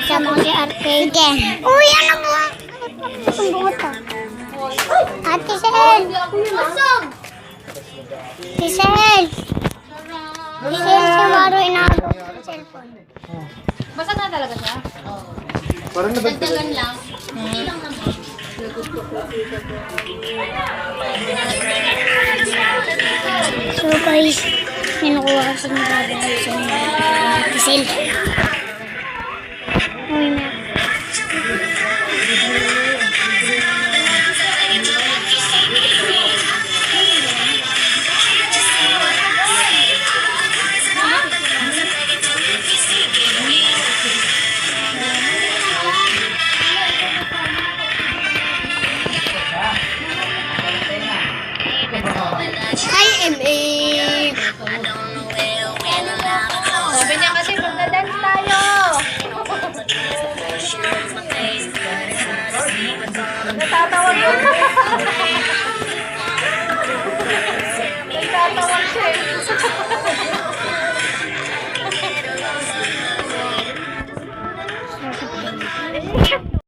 Sama ko si Arcade. Uy, ano mo? Ang bungot ka. Ate Sel! Si Sel! Si Sel, si Maro inaagaw sa cellphone. Basta na talaga siya? Parang Dagdagan lang. Hindi lang naman. So guys, kinukuha kasi ng babay sa Ate Sel. Uy na. Hi, MA! Sabi niya kasi magda-dance tayo. Natatawag ko. Natatawag siya.